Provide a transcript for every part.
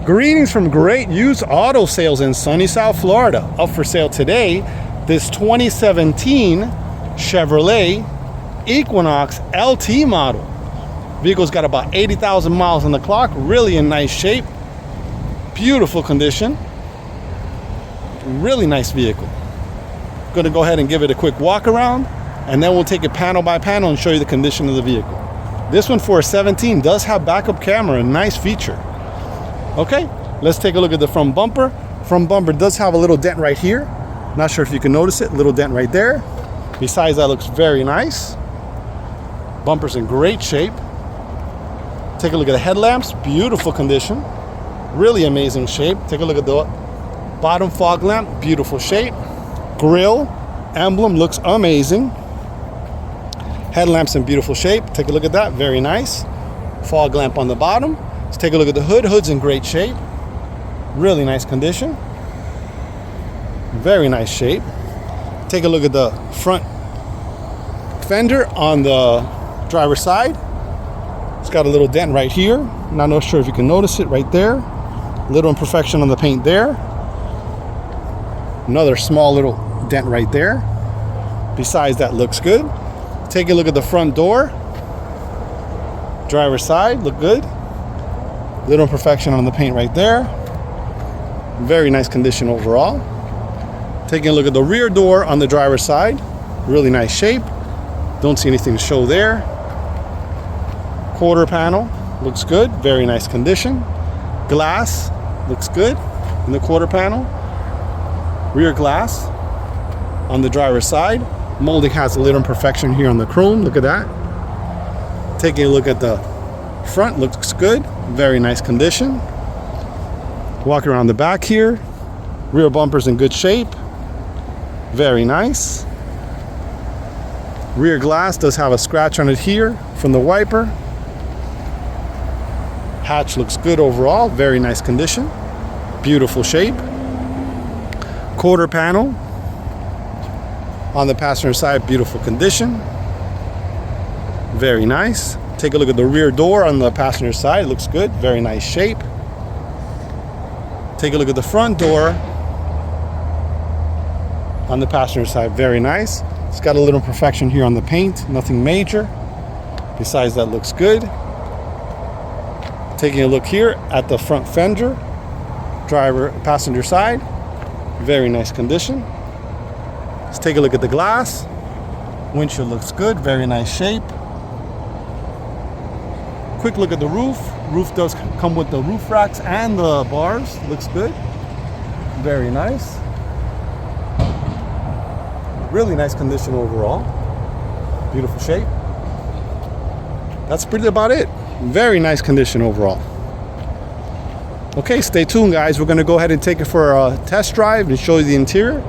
Greetings from Great Used Auto Sales in sunny South Florida. Up for sale today, this 2017 Chevrolet Equinox LT model. Vehicle's got about 80,000 miles on the clock, really in nice shape. Beautiful condition. Really nice vehicle. Gonna go ahead and give it a quick walk around, and then we'll take it panel by panel and show you the condition of the vehicle. This one for a 17 does have backup camera, a nice feature. Okay, let's take a look at the front bumper. Front bumper does have a little dent right here. Not sure if you can notice it, little dent right there. Besides that, looks very nice. Bumper's in great shape. Take a look at the headlamps, beautiful condition. Really amazing shape. Take a look at the bottom fog lamp, beautiful shape. Grille, emblem looks amazing. Headlamps in beautiful shape. Take a look at that, very nice. Fog lamp on the bottom. Let's take a look at the hood. Hood's in great shape. Really nice condition. Very nice shape. Take a look at the front fender on the driver's side. It's got a little dent right here. Not sure if you can notice it right there. Little imperfection on the paint there. Another small little dent right there. Besides that, looks good. Take a look at the front door. Driver's side, look good. Little imperfection on the paint right there. Very nice condition overall. Taking a look at the rear door on the driver's side. Really nice shape. Don't see anything to show there. Quarter panel, looks good. Very nice condition. Glass, looks good in the quarter panel. Rear glass on the driver's side. Molding has a little imperfection here on the chrome. Look at that. Taking a look at the front, looks good. Very nice condition. Walk around the back here. Rear bumper's in good shape. Very nice. Rear glass does have a scratch on it here from the wiper. Hatch looks good overall. Very nice condition. Beautiful shape. Quarter panel on the passenger side, beautiful condition. Very nice. Take a look at the rear door on the passenger side. It looks good. Very nice shape. Take a look at the front door on the passenger side. Very nice. It's got a little imperfection here on the paint. Nothing major. Besides that, looks good. Taking a look here at the front fender, passenger side. Very nice condition. Let's take a look at the glass. Windshield looks good. Very nice shape. Quick look at the roof. Roof does come with the roof racks and the bars. Looks good. Very nice. Really nice condition overall. Beautiful shape. That's pretty about it. Very nice condition overall. Okay, stay tuned, guys. We're going to go ahead and take it for a test drive and show you the interior.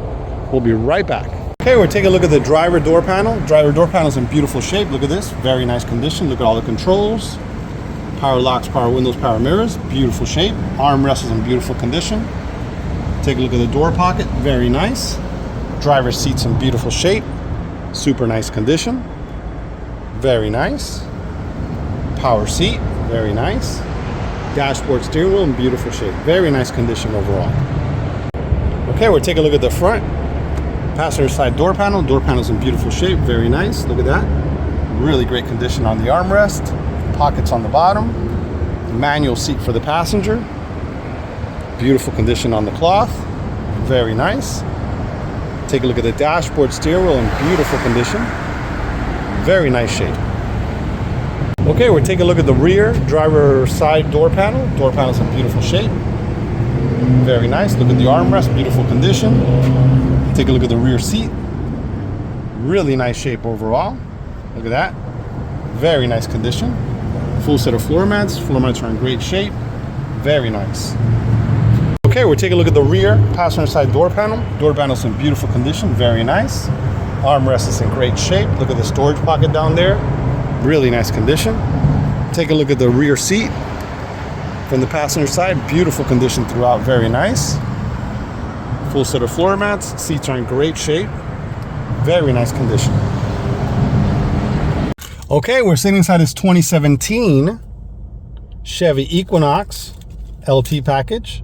We'll be right back. Okay, we're taking a look at the driver door panel. Driver door panel is in beautiful shape. Look at this. Very nice condition. Look at all the controls. Power locks, power windows, power mirrors. Beautiful shape. Armrest is in beautiful condition. Take a look at the door pocket. Very nice. Driver's seat's in beautiful shape. Super nice condition. Very nice. Power seat. Very nice. Dashboard, steering wheel in beautiful shape. Very nice condition overall. Okay, we're taking a look at the front passenger side door panel. Door panel's in beautiful shape. Very nice. Look at that. Really great condition on the armrest. Pockets on the bottom. Manual seat for the passenger. Beautiful condition on the cloth. Very nice. Take a look at the dashboard, steering wheel in beautiful condition. Very nice shape. Okay, we're taking a look at the rear driver side door panel. Door panel's in beautiful shape. Very nice. Look at the armrest, beautiful condition. Take a look at the rear seat. Really nice shape overall. Look at that. Very nice condition. Full set of floor mats. Floor mats are in great shape. Very nice. Okay, we're taking a look at the rear passenger side door panel. Door panel's in beautiful condition. Very nice. Armrest is in great shape. Look at the storage pocket down there. Really nice condition. Take a look at the rear seat from the passenger side. Beautiful condition throughout. Very nice. Full set of floor mats. Seats are in great shape. Very nice condition. Okay, we're sitting inside this 2017 Chevy Equinox LT package.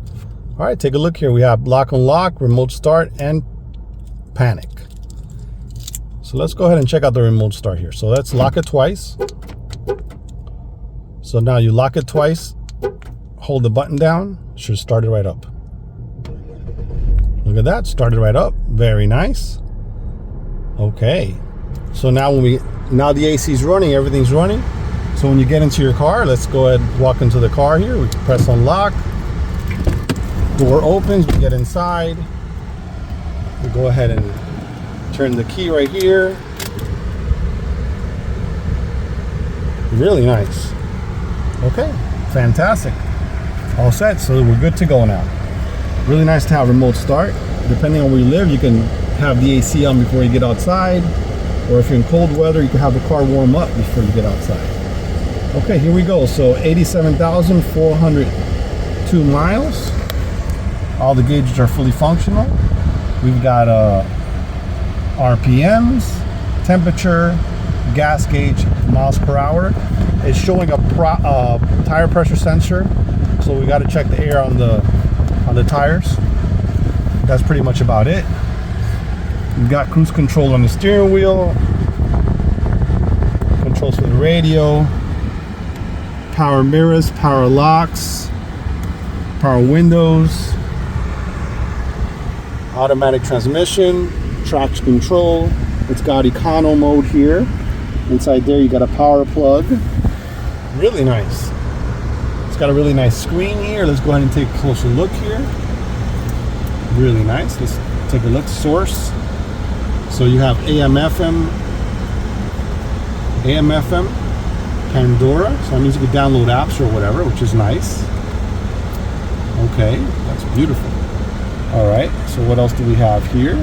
All right, take a look here. We have lock unlock, remote start, and panic. So let's go ahead and check out the remote start here. So let's lock it twice. So now you lock it twice, hold the button down, should start it right up. Look at that, started right up. Very nice. Okay. So now now the AC is running, everything's running. So when you get into your car, let's go ahead and walk into the car here. We press unlock. Door opens, we get inside. We go ahead and turn the key right here. Really nice. Okay, fantastic. All set, so we're good to go now. Really nice to have remote start. Depending on where you live, you can have the AC on before you get outside. Or if you're in cold weather, you can have the car warm up before you get outside. Okay, here we go. So 87,402 miles. All the gauges are fully functional. We've got RPMs, temperature, gas gauge, miles per hour. It's showing a tire pressure sensor, so we got to check the air on the tires. That's pretty much about it. We've got cruise control on the steering wheel, controls for the radio, power mirrors, power locks, power windows, automatic transmission, traction control. It's got econo mode here. Inside there you got a power plug. Really nice. It's got a really nice screen here. Let's go ahead and take a closer look here. Really nice. Let's take a look. Source. So you have AM FM, Pandora. So that means you can download apps or whatever, which is nice. Okay, that's beautiful. All right, so what else do we have here?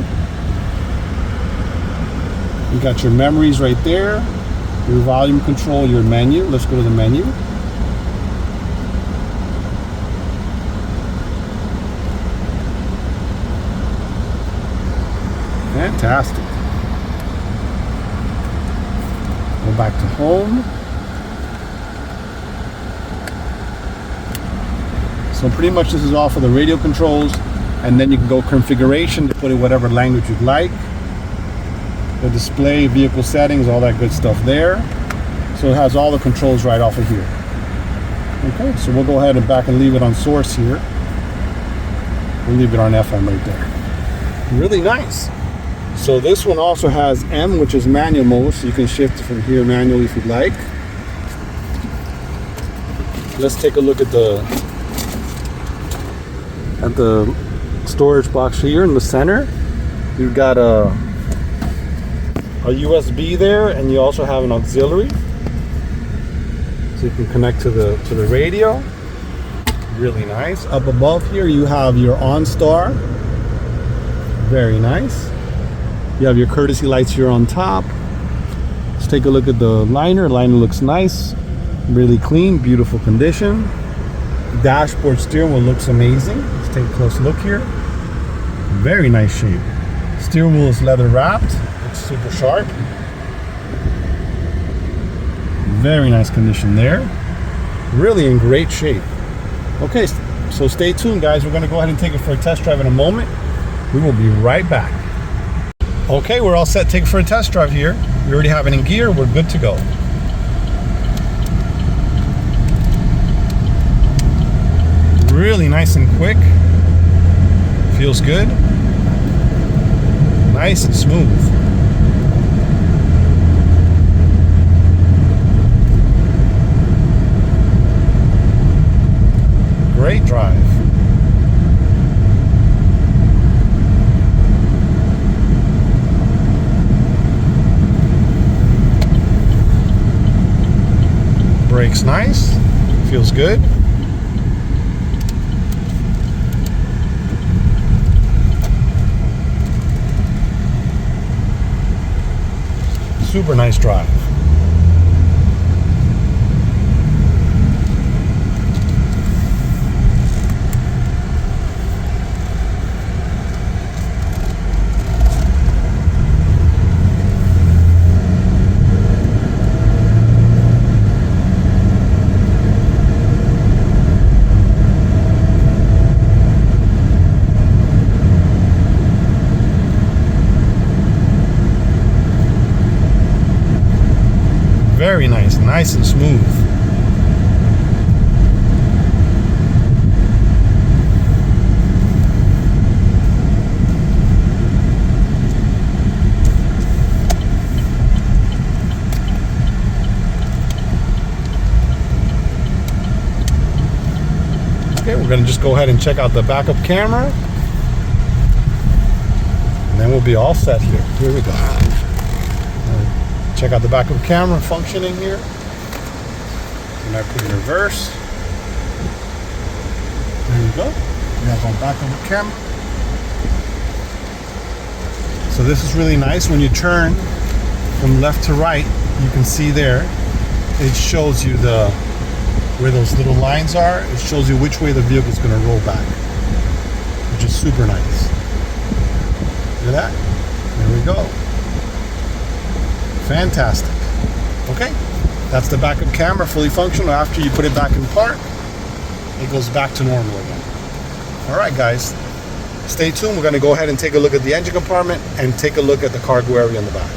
You got your memories right there, your volume control, your menu. Let's go to the menu. Fantastic. Go back to home. So pretty much this is all for the radio controls, and then you can go configuration to put in whatever language you'd like. The display, vehicle settings, all that good stuff there. So it has all the controls right off of here. Okay, so we'll go ahead and back and leave it on source here. We'll leave it on FM right there. Really nice. So this one also has M, which is manual mode, so you can shift from here manually if you'd like. Let's take a look at the storage box here in the center. You've got a USB there, and you also have an auxiliary, so you can connect to the radio. Really nice. Up above here you have your OnStar. Very nice. You have your courtesy lights here on top. Let's take a look at the liner. Liner looks nice, really clean, beautiful condition. Dashboard steering wheel looks amazing. Let's take a close look here. Very nice shape. Steering wheel is leather wrapped. Looks super sharp. Very nice condition there. Really in great shape. Okay, so stay tuned, guys. We're going to go ahead and take it for a test drive in a moment. We will be right back. Okay, we're all set. Take it for a test drive here. We already have it in gear. We're good to go. Really nice and quick. Feels good. Nice and smooth. Great drive. Brakes nice. Feels good. Super nice drive. nice and smooth. Okay, we're going to just go ahead and check out the backup camera. And then we'll be all set here. Here we go. Check out the backup camera functioning here. And I put in reverse. There you go. We have our backup camera. So this is really nice. When you turn from left to right, you can see there, it shows you where those little lines are. It shows you which way the vehicle is going to roll back, which is super nice. Look at that. There we go. Fantastic. Okay, that's the backup camera, fully functional. After you put it back in park, it goes back to normal again. All right, guys, stay tuned. We're going to go ahead and take a look at the engine compartment and take a look at the cargo area in the back.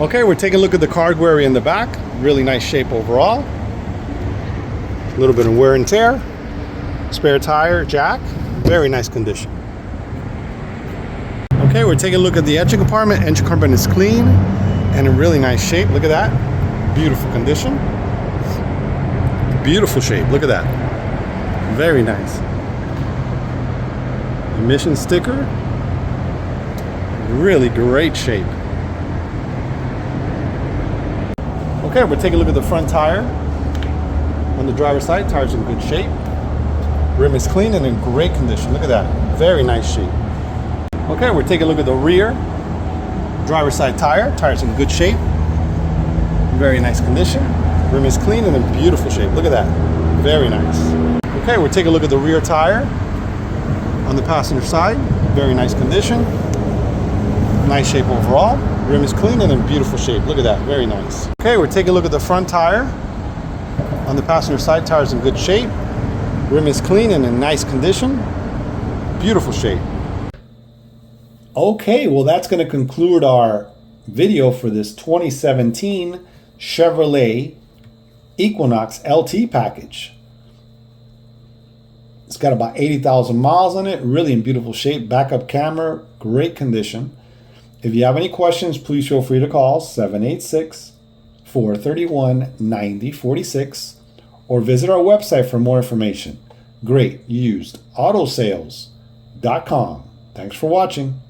Okay, we're taking a look at the cargo area in the back. Really nice shape overall. A little bit of wear and tear. Spare tire, jack. Very nice condition. Okay, we're taking a look at the engine compartment. Engine compartment is clean and in really nice shape. Look at that. Beautiful condition. Beautiful shape. Look at that. Very nice. Emission sticker. Really great shape. Okay, we're taking a look at the front tire. On the driver's side, tires in good shape. Rim is clean and in great condition. Look at that. Very nice shape. Okay, we're taking a look at the rear. Driver's side tire. Tires in good shape. Very nice condition. Rim is clean and in beautiful shape. Look at that. Very nice. Okay, we're taking a look at the rear tire. On the passenger side, very nice condition. Nice shape overall. Rim is clean and in beautiful shape. Look at that. Very nice. Okay, we're taking a look at the front tire. On the passenger side, tires in good shape. Rim is clean and in nice condition. Beautiful shape. Okay, well that's going to conclude our video for this 2017 Chevrolet Equinox LT package. It's got about 80,000 miles on it. Really in beautiful shape. Backup camera, great condition. If you have any questions, please feel free to call 786-431-9046 or visit our website for more information. GreatUsedAutosales.com. Thanks for watching.